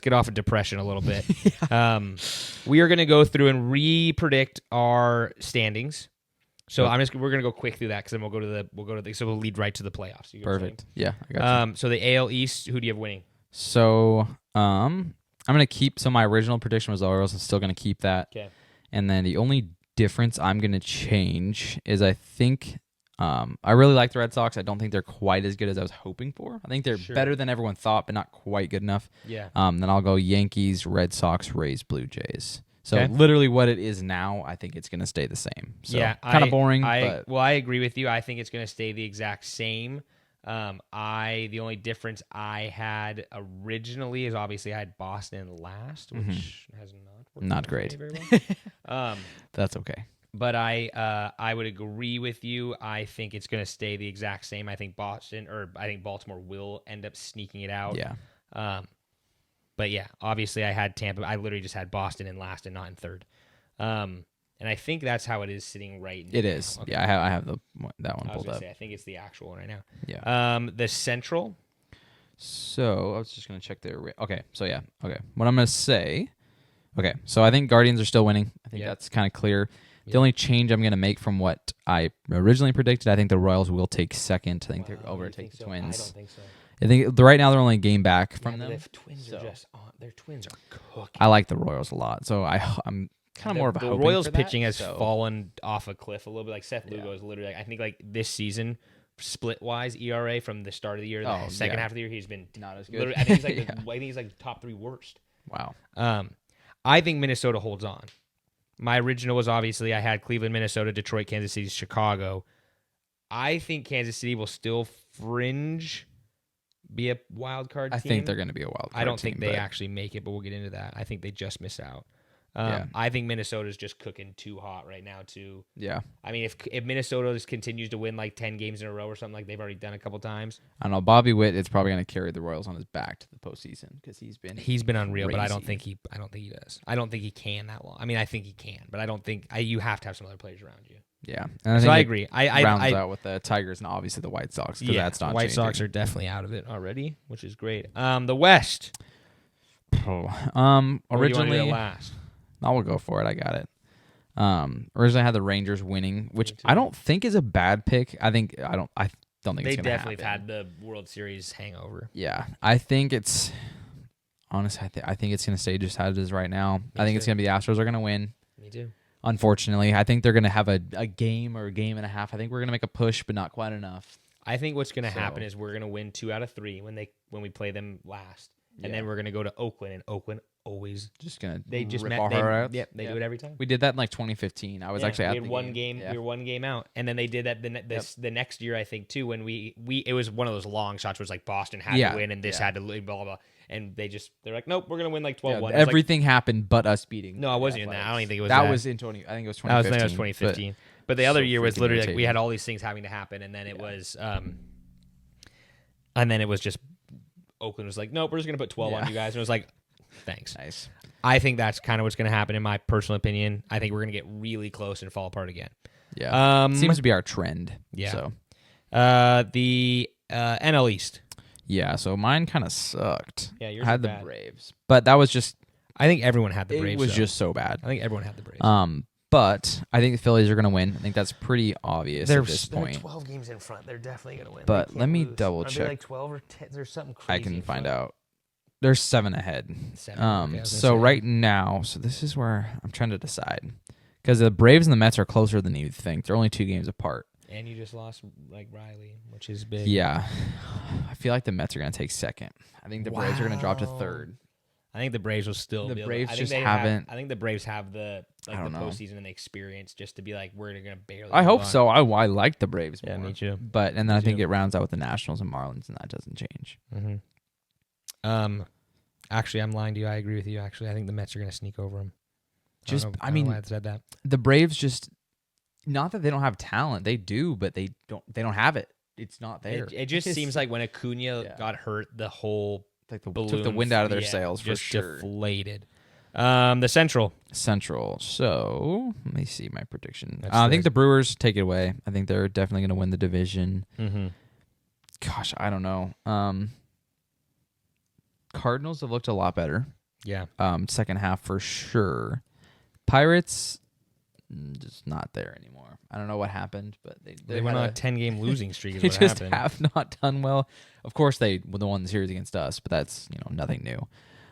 get off of depression a little bit. We are going to go through and re-predict our standings. So we're going to go quick through that because then we'll lead right to the playoffs. You Perfect. Yeah, I got you. So the AL East, who do you have winning? So I'm going to keep. So my original prediction was the Orioles. I'm still going to keep that. Okay. And then the only difference I'm going to change is I think I really like the Red Sox. I don't think they're quite as good as I was hoping for. I think they're better than everyone thought, but not quite good enough. Yeah. Then I'll go Yankees, Red Sox, Rays, Blue Jays. So literally what it is now, I think it's going to stay the same. So yeah, kind of boring. Well, I agree with you. I think it's going to stay the exact same. The only difference I had originally is obviously I had Boston last, which has not great. very well. That's okay. But I would agree with you. I think it's going to stay the exact same. I think Baltimore will end up sneaking it out. Yeah. But yeah, obviously I had Tampa. I literally just had Boston in last and not in third. And I think that's how it is sitting right now. It is. Okay. Yeah, I have that one pulled up. I think it's the actual one right now. Yeah. The Central. So I was just going to check their... Okay, so yeah. Okay. What I'm going to say... Okay, so I think Guardians are still winning. I think that's kind of clear. The only change I'm going to make from what I originally predicted, I think the Royals will take second. I think they're overtake the Twins. I don't think so. I think right now they're only a game back from them. Twins are just on. Their Twins are cooking. I like the Royals a lot, so I'm kind of more of a the hoping Royals for that, pitching has fallen off a cliff a little bit. Like Seth Lugo is literally, I think, like this season, split wise ERA from the start of the year, the second half of the year, he's been not as good. I think he's like the top 3 worst. Wow. I think Minnesota holds on. My original was obviously I had Cleveland, Minnesota, Detroit, Kansas City, Chicago. I think Kansas City will still fringe be a wild card team. I think they're going to be a wild card team. I don't think they actually make it, but we'll get into that. I think they just miss out. I think Minnesota's just cooking too hot right now, too. Yeah. I mean, if Minnesota just continues to win like 10 games in a row or something like they've already done a couple times. I don't know. Bobby Witt is probably going to carry the Royals on his back to the postseason because he's been unreal, crazy. But I don't think he does. I don't think he can that long. I mean, I think he can, but I don't think you have to have some other players around you. Yeah. And I agree. I rounds out with the Tigers and obviously the White Sox because that's not White changing. Sox are definitely out of it already, which is great. The West. Originally last. I will go for it. I got it. Originally I had the Rangers winning, which I don't think is a bad pick. I don't think they it's going to definitely happen. have had the World Series hangover. Yeah, I think it's honestly. I think it's going to stay just how it is right now. I think it's going to be the Astros are going to win. Me too. Unfortunately, I think they're going to have a game or a game and a half. I think we're going to make a push, but not quite enough. I think what's going to happen is we're going to win 2 out of 3 when we play them last, and then we're going to go to Oakland, and Oakland always rip rip our heart out. Yep, they do it every time. We did that in like 2015. I was actually at we had one game. We were 1 game out, and then they did that the next year I think too when we it was one of those long shots where it was like Boston had to win and this had to blah blah blah, and they're like nope, we're gonna win like 12-1. Everything happened but us beating. No, I wasn't in that. I don't even think it was that. Was in 20. I think it was 2015. I think it was 2015. But the other year was literally like we had all these things having to happen, and then it was just Oakland was like nope, we're just gonna put 12 on you guys, and it was like thanks. Nice. I think that's kind of what's going to happen in my personal opinion. I think we're going to get really close and fall apart again. Yeah. Seems to be our trend. Yeah. So. The NL East. Yeah, so mine kind of sucked. Yeah, yours I had the bad. Braves. But that was just... I think everyone had the Braves. It was just so bad. I think everyone had the Braves. But I think the Phillies are going to win. I think that's pretty obvious at this point. They're 12 games in front. They're definitely going to win. But let me double check. Like 12 or 10. There's something crazy. I can find out. They're 7 ahead. 7. So right now, so this is where I'm trying to decide. Because the Braves and the Mets are closer than you think. They're only 2 games apart. And you just lost like Riley, which is big. Yeah. I feel like the Mets are going to take second. I think the Braves are going to drop to third. I think the Braves will still the be Braves I just think haven't. I think the Braves have the postseason and the experience just to be like we're going to barely. I hope so. I like the Braves more. Yeah, me too. But and then I think it rounds out with the Nationals and Marlins, and that doesn't change. Mm-hmm. Actually, I'm lying to you. I agree with you. Actually, I think the Mets are going to sneak over them. I don't know why I said that. The Braves just not that they don't have talent. They do, but they don't have it. It's not there. It just seems like when Acuna got hurt, the whole like took the wind out of their sails for just sure. Deflated. The Central. So let me see my prediction. I think the Brewers take it away. I think they're definitely going to win the division. Mm-hmm. Gosh, I don't know. Cardinals have looked a lot better. Yeah. Second half for sure. Pirates just not there anymore. I don't know what happened, but They went on a 10-game losing streak is they what just happened. have not done well. Of course, they won the series against us, but that's nothing new.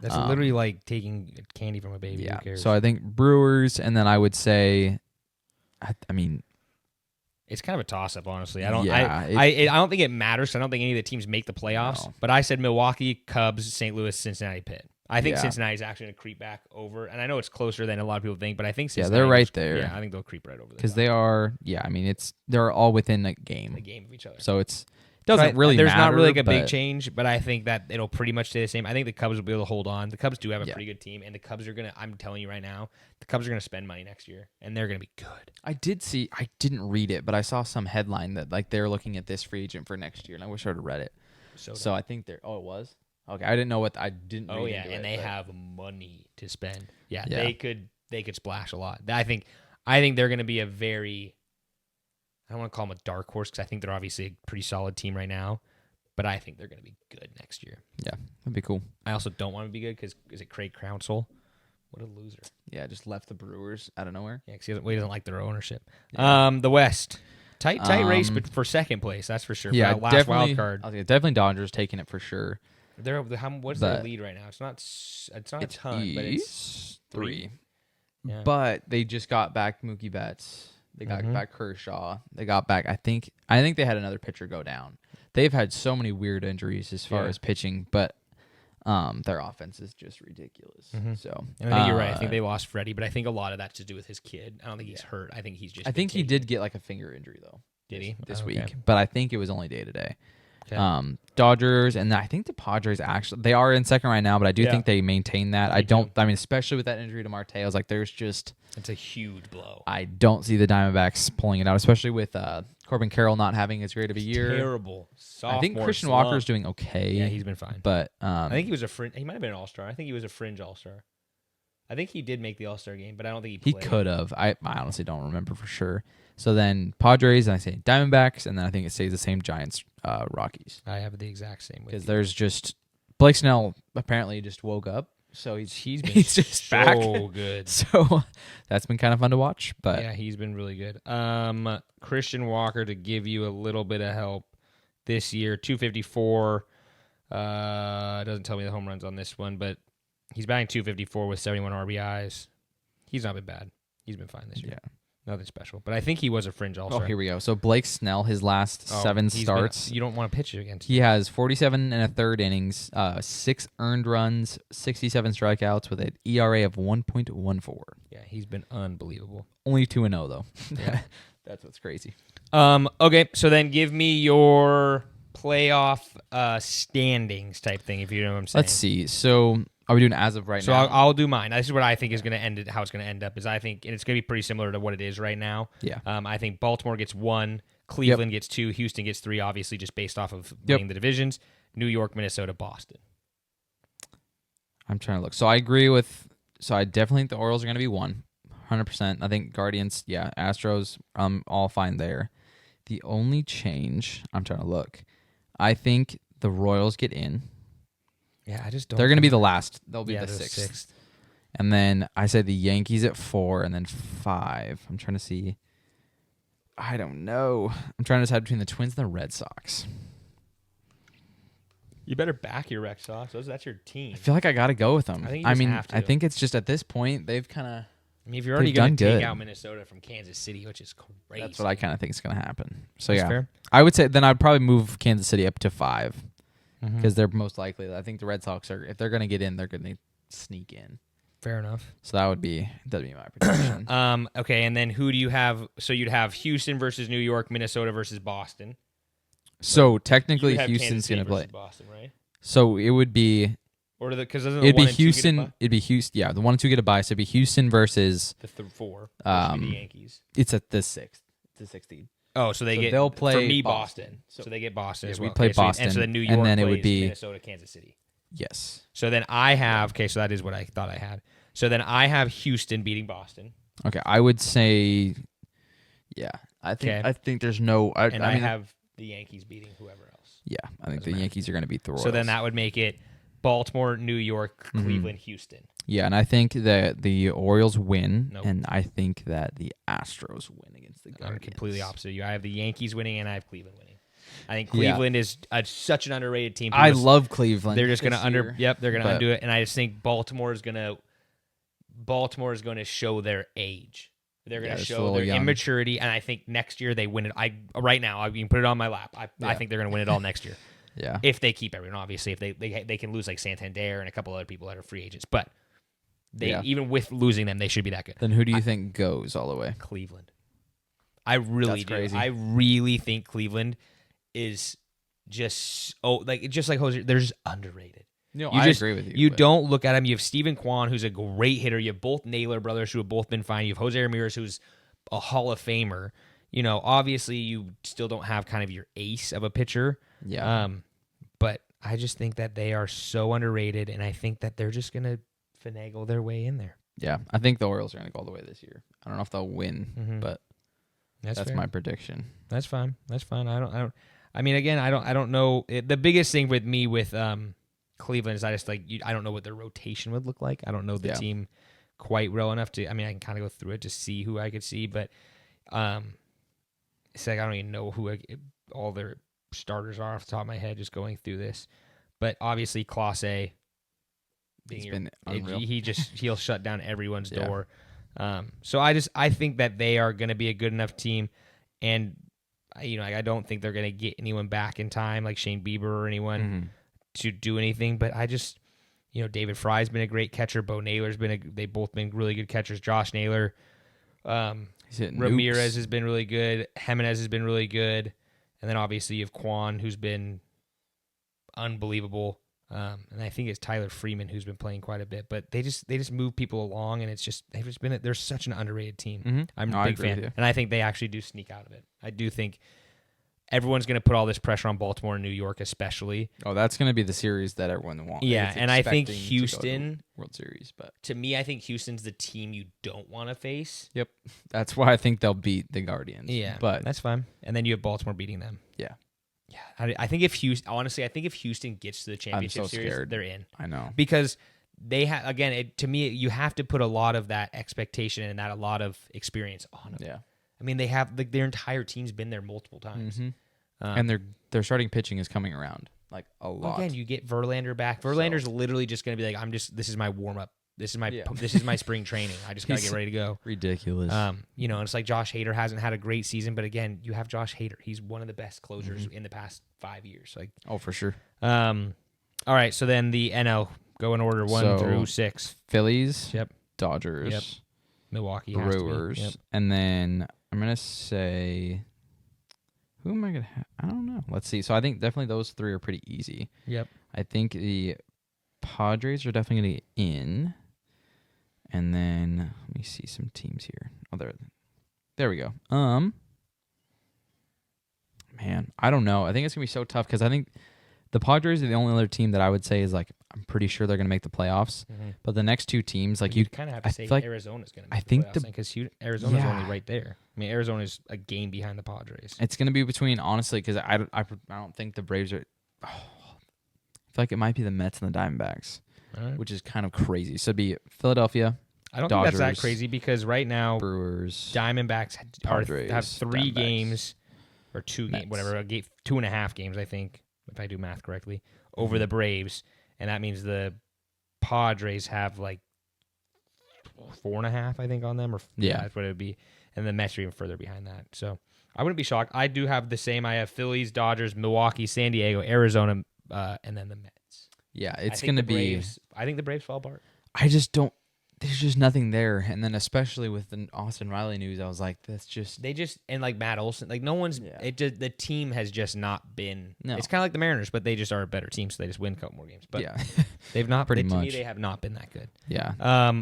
That's literally like taking candy from a baby. Yeah. Who cares? So I think Brewers, and then I would say, I mean, it's kind of a toss-up, honestly. I don't. Yeah, I don't think it matters. I don't think any of the teams make the playoffs. No. But I said Milwaukee, Cubs, St. Louis, Cincinnati, Pitt. I think Yeah. Cincinnati's actually going to creep back over, and I know it's closer than a lot of people think, but I think Cincinnati they're right there. Yeah, I think they'll creep right over there because they are. Yeah, I mean, they're all within a game. a game of each other. So it doesn't really There's matter. not really like a big but- change, but I think that it'll pretty much stay the same. I think the Cubs will be able to hold on. The Cubs do have a Yeah. pretty good team, and the Cubs are gonna. I'm telling you right now, the Cubs are gonna spend money next year, and they're gonna be good. I didn't read it, but I saw some headline that like they're looking at this free agent for next year, and I wish I would have read it. So I think they're. Oh, it was. Okay, I didn't know what I didn't. Oh read yeah, into and it, they but- have money to spend. Yeah, Yeah. they could splash a lot. I think they're going to be a very. I don't want to call them a dark horse because I think they're obviously a pretty solid team right now, but I think they're going to be good next year. Yeah, that'd be cool. I also don't want to be good because is it Craig Counsell? What a loser. Yeah, just left the Brewers out of nowhere. Yeah, because he doesn't like their ownership. Yeah. The West. Tight race, but for second place, that's for sure. For Yeah, that last definitely. wild card. I was definitely Dodgers taking it for sure. What's their lead right now? It's not a ton, but it's 3. Yeah. But they just got back Mookie Betts. They got Mhm. back Kershaw. They got back. I think they had another pitcher go down. They've had so many weird injuries as far Yeah. as pitching, but their offense is just ridiculous. Mhm. So And I think you're right. I think they lost Freddie, but I think a lot of that's to do with his kid. I don't think he's hurt. I think he's just. I think he did get like a finger injury though. Did he? this Oh, week? okay. But I think it was only day to day. Okay. Dodgers, and I think the Padres actually they are in second right now, but I do Yeah. think they maintain that. Me too. I mean, especially with that injury to Marte, I was like, there's just It's a huge blow. I don't see the Diamondbacks pulling it out, especially with Corbin Carroll not having as great of a year. Terrible. I think Sophomore Christian slump. Walker's doing okay. Yeah, he's been fine. but I think he was a fringe. He might have been an all-star. I think he was a fringe all-star. I think he did make the all-star game, but I don't think he he played. could have. I honestly don't remember for sure. So then Padres, and I say Diamondbacks, and then I think it stays the same Giants, Rockies, I have the exact same. with because you. there's just Blake Snell apparently just woke up, so he's been he's just so back. good. So that's been kind of fun to watch. But Yeah, he's been really good. Christian Walker, to give you a little bit of help this year, 254. Doesn't tell me the home runs on this one, but he's batting 254 with 71 RBIs. He's not been bad. He's been fine this year. yeah. Nothing special. But I think he was a fringe Oh, all-star. here we go. So Blake Snell, his last 7 he's starts. you don't want to pitch against. He has 47 and a third innings, 6 earned runs, 67 strikeouts with an ERA of 1.14. Yeah, he's been unbelievable. Only 2-0 though. Yeah. That's what's crazy. Okay, so then give me your playoff standings type thing, if you know what I'm saying. Let's see. So are we doing as of right So now? I'll do mine. This is what I think is going to end it. How it's going to end up is I think, and it's going to be pretty similar to what it is right now. Yeah. I think Baltimore gets 1, Cleveland gets 2, Houston gets 3. Obviously, just based off of winning the divisions. New York, Minnesota, Boston. I'm trying to look. So I agree with. So I definitely think the Orioles are going to be 100%. I think Guardians, yeah, Astros, all fine there. The only change, I'm trying to look. I think the Royals get in. Yeah, I just don't. They're going to be the last. They'll be yeah, the they're sixth. And then I said the Yankees at 4 and then 5. I'm trying to see. I don't know. I'm trying to decide between the Twins and the Red Sox. You better back your Red Sox. That's your team. I feel like I got to go with them. I think you just have to. I think it's just at this point, they've kind of. I mean, if you're already They've going done to take good. out Minnesota from Kansas City, which is crazy. That's what I kind of think is going to happen. So, That's yeah. fair. I would say then I'd probably move Kansas City up to 5 Mhm. because they're most likely. I think the Red Sox are, if they're going to get in, they're going to sneak in. Fair enough. So that'd be my prediction. Okay, and then who do you have? So you'd have Houston versus New York, Minnesota versus Boston. So technically, You have Houston's Kansas City going to play. versus Boston, right? So it would be. Or because It'd be Houston. It'd be Houston. Yeah, the 1 and 2 get a bye. So it'd be Houston versus. The 4. Um, The Yankees. It's at the 6th. It's the 16th. Oh, so they so get. they'll play for me Boston. So they get Boston Yeah, as we well. play Okay, so Boston, and so then New York and then it would plays be- Minnesota, Kansas City. Yes. So then I have. Okay, so that is what I thought I had. So then I have Houston beating Boston. Okay, I would say. Yeah, I think. Okay. I think there's no. And I mean, have the Yankees beating whoever else. Yeah, I think Doesn't the matter. Yankees are going to beat the Royals. So then that would make it Baltimore, New York, Cleveland, Houston. Yeah, and I think that the Orioles win, Nope. and I think that the Astros win against the I'm Guardians. completely opposite of you. I have the Yankees winning, and I have Cleveland winning. I think Yeah. Cleveland is such an underrated team. I love Cleveland. They're just going to they're going to but- undo it, and I just think Baltimore is going to show their age. They're going to just a show little their young. immaturity, and I think next year they win it. Right now, I can put it on my lap. I think they're going to win it all next year. Yeah. If they keep everyone, obviously, if they can lose like Santander and a couple other people that are free agents, but even with losing them, they should be that good. Then who do you think goes all the way? Cleveland. I really That's do. crazy. I really think Cleveland is just like Jose. They're just underrated. No, I agree with you. You but- don't look at him. You have Steven Kwan, who's a great hitter. You have both Naylor brothers who have both been fine. You have Jose Ramirez, who's a Hall of Famer. Obviously you still don't have kind of your ace of a pitcher. Yeah. But I just think that they are so underrated, and I think that they're just gonna finagle their way in there. Yeah, I think the Orioles are going to go all the way this year. I don't know if they'll win, but that's fair. my prediction. That's fine. That's fine. I mean, again, I don't know. The biggest thing with me with Cleveland is I just I don't know what their rotation would look like. I don't know the team quite well enough to. I mean, I can kind of go through it to see who I could see, but it's like I don't even know who all their starters are off the top of my head. Just going through this, but obviously Clase. He's been unreal. He'll shut down everyone's door. So I think that they are going to be a good enough team, and I don't think they're going to get anyone back in time like Shane Bieber or anyone to do anything. But I just David Fry's been a great catcher. Bo Naylor's they've both been really good catchers. Josh Naylor, Ramirez has been really good. Jimenez has been really good, and then obviously you have Kwan, who's been unbelievable. And I think it's Tyler Freeman who's been playing quite a bit, but they just move people along, and they're such an underrated team. I'm a big fan, and I think they actually do sneak out of it. I do think everyone's going to put all this pressure on Baltimore and New York, especially. Oh, that's going to be the series that everyone wants. Yeah, and I think Houston World Series, but to me, I think Houston's the team you don't want to face. Yep, that's why I think they'll beat the Guardians. Yeah, but that's fine. And then you have Baltimore beating them. Yeah. Yeah, I think if Houston gets to the championship series, they're in. I know, because they have to me, you have to put a lot of that expectation and a lot of experience on them. Yeah, I mean they have their entire team's been there multiple times, and their starting pitching is coming around like a lot. Again, you get Verlander back. Verlander's literally just going to be like, this is my warm up. This is my spring training. I just got to get ready to go. Ridiculous. And it's like Josh Hader hasn't had a great season, but again, you have Josh Hader. He's one of the best closers in the past 5 years. Like, oh, for sure. All right, so then the NL, go in order 1 through 6. Phillies. Yep. Dodgers. Yep. Milwaukee. Brewers. Yep. And then I'm gonna say, who am I gonna have? I don't know. Let's see. So I think definitely those 3 are pretty easy. Yep. I think the Padres are definitely gonna get in. And then let me see some teams here. Oh, there we go. Man, I don't know. I think it's gonna be so tough because I think the Padres are the only other team that I would say is like I'm pretty sure they're gonna make the playoffs. But the next 2 teams, like you kind of have to say like Arizona's gonna make the playoffs playoffs because Arizona's only right there. I mean, Arizona's a game behind the Padres. It's gonna be between honestly because I don't think the Braves are. I feel like it might be the Mets and the Diamondbacks, which is kind of crazy. So it'd be Philadelphia. I don't Dodgers, think that's that crazy because right now Brewers, Diamondbacks Padres, have 3 Diamondbacks, games or 2 games, whatever, 2.5 games, I think, if I do math correctly, over the Braves, and that means the Padres have like 4.5, I think, on them, or that's what it would be, and the Mets are even further behind that. So I wouldn't be shocked. I do have the same. I have Phillies, Dodgers, Milwaukee, San Diego, Arizona, and then the Mets. Yeah, it's gonna be. I think the Braves fall apart. I just don't. There's just nothing there, and then especially with the Austin Riley news, I was like, "That's just." And like Matt Olson, like no one's. Yeah. It just the team has just not been. No. It's kind of like the Mariners, but they just are a better team, so they just win a couple more games. But yeah, they've not. Pretty To much. me, they have not been that good. Yeah.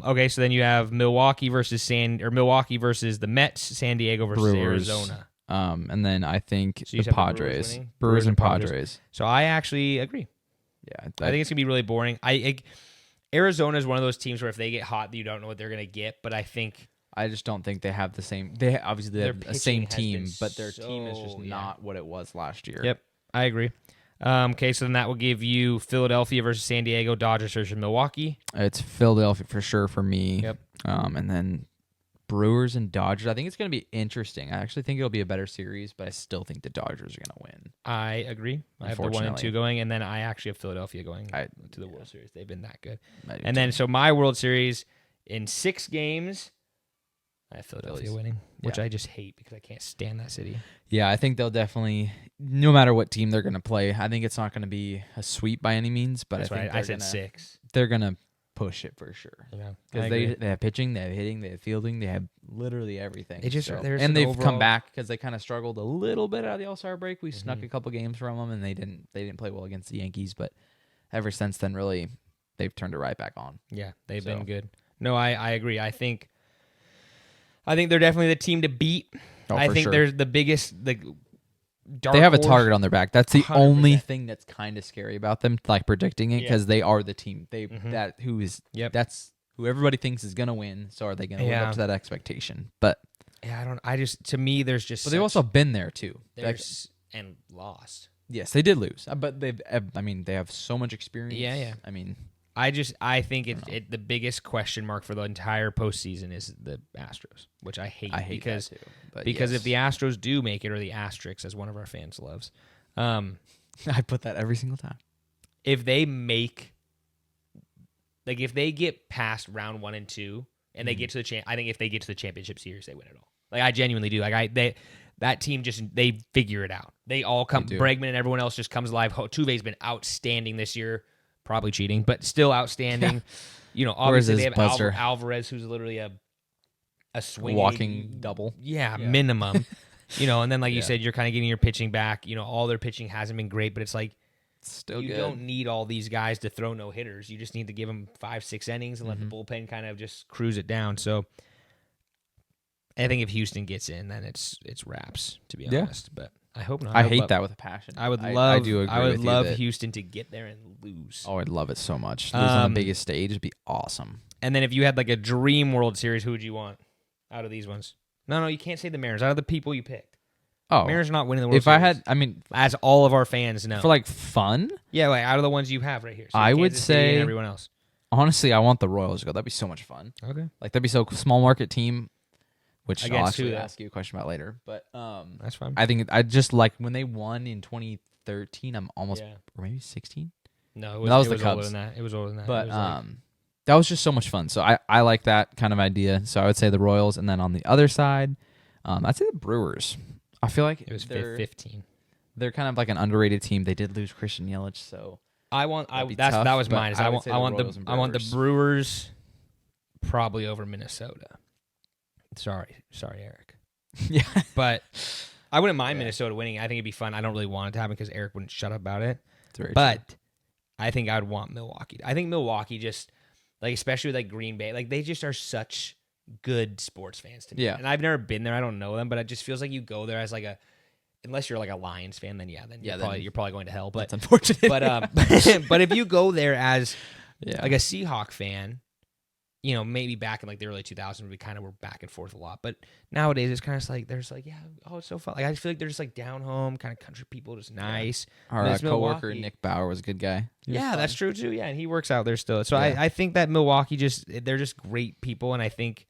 Okay, so then you have Milwaukee versus the Mets, San Diego versus Brewers. Arizona. And then I think So you the have the Padres, Brewers Brewers and Padres. Padres. So I actually agree. Yeah, I think it's gonna be really boring. Arizona is one of those teams where if they get hot, you don't know what they're gonna get. But I think I just don't think they have the same. They obviously they Their have the same pitching has team, been but their team is just so- not what it was last year. Yep, I agree. Okay, so then that will give you Philadelphia versus San Diego, Dodgers versus Milwaukee. It's Philadelphia for sure for me. Yep. And then Brewers and Dodgers. I think it's going to be interesting. I actually think it'll be a better series, but I still think the Dodgers are going to win. I agree. I have the 1 and 2 going, and then I actually have Philadelphia going to the World Series. They've been that good. And then, so my World Series in 6 games, I have Philadelphia winning, which I just hate because I can't stand that city. Yeah, I think they'll definitely, no matter what team they're going to play, I think it's not going to be a sweep by any means, but That's I think right. I said 6. They're going to push it for sure. Yeah, because they have pitching, they have hitting, they have fielding, they have literally everything. And they've come back because they kind of struggled a little bit out of the All-Star break. We snuck a couple games from them, and they didn't play well against the Yankees. But ever since then, really, they've turned it right back on. Yeah, they've been good. No, I agree. I think they're definitely the team to beat. I think they're the biggest dark they have a horse. target on their back. That's the 100%. only thing that's kind of scary about them, like predicting it, because they are the team. That's who everybody thinks is gonna win. So are they gonna live up to that expectation? But to me, there's just. But they've also been there too. And lost. Yes, they did lose, but they have so much experience. Yeah. I mean, I think the biggest question mark for the entire postseason is the Astros, which I hate because that too, but if the Astros do make it, or the Asterisks, as one of our fans loves, I put that every single time. If they make, if they get past round 1 and 2 and they get to I think if they get to the championship series, they win it all. I genuinely do. That team they figure it out. They all come. Bregman and everyone else just comes alive. Tuve's been outstanding this year. Probably cheating, but still outstanding. Obviously they have Alvarez, who's literally a swinging walking double. Yeah, minimum. And then you said, you're kind of getting your pitching back. All their pitching hasn't been great, but it's still you good. don't need all these guys to throw no hitters. You just need to give them 5-6 innings and let the bullpen kind of just cruise it down. So I think if Houston gets in, then it's wraps, to be honest. But I hope not. I hate that with a passion. I would love. I do agree. I would love Houston to get there and lose. Oh, I'd love it so much. Lose on the biggest stage would be awesome. And then if you had a dream World Series, who would you want out of these ones? No, you can't say the Mariners. Out of the people you picked, Mariners are not winning the World Series. If I had, as all of our fans know, for fun, out of the ones you have right here, so I would Kansas City say and everyone else. Honestly, I want the Royals to go. That'd be so much fun. Okay, that'd be so small market team. Which I'll actually ask you a question about later. But that's fine. I think I just like when they won in 2013. I'm almost or maybe 16. No, that was the Cubs. Cubs. Older than that. It was older than that. But that was just so much fun. So I like that kind of idea. So I would say the Royals, and then on the other side, I'd say the Brewers. I feel like it was 15. They're kind of like an underrated team. They did lose Christian Yelich, so that was mine. I want the Brewers probably over Minnesota. Sorry, Eric. Yeah, but I wouldn't mind Minnesota winning. I think it'd be fun. I don't really want it to happen because Eric wouldn't shut up about it. But true. I think I'd want Milwaukee. I think Milwaukee just especially with Green Bay, they just are such good sports fans to me. Yeah. And I've never been there. I don't know them, but it just feels like you go there as unless you're a Lions fan, then you're probably going to hell. But that's unfortunate. But if you go there as a Seahawk fan. Maybe back in the early 2000s, we kind of were back and forth a lot. But nowadays, it's kind of there's it's so fun. I just feel like they're just down home, kind of country people, just nice. Our coworker Nick Bauer was a good guy. That's true too. Yeah, and he works out there still. So I think that Milwaukee they're just great people, and I think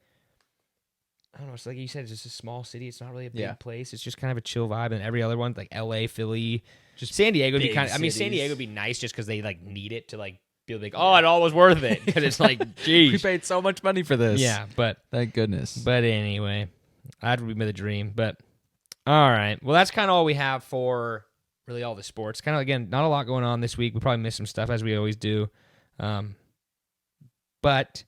I don't know. It's like you said, it's just a small city. It's not really a big place. It's just kind of a chill vibe, and every other one L.A., Philly, just San Diego would be kind of. I mean, San Diego would be nice just because they need it to feel it all was worth it. Because it's geez. We paid so much money for this. Yeah, but thank goodness. But anyway, that would be the dream. But all right. Well, that's kind of all we have for really all the sports. Kind of, again, not a lot going on this week. We probably missed some stuff as we always do. But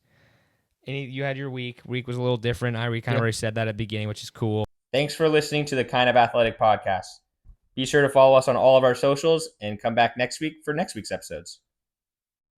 you had your week. Week was a little different. We kind of already said that at the beginning, which is cool. Thanks for listening to the Kind of Athletic podcast. Be sure to follow us on all of our socials and come back next week for next week's episodes.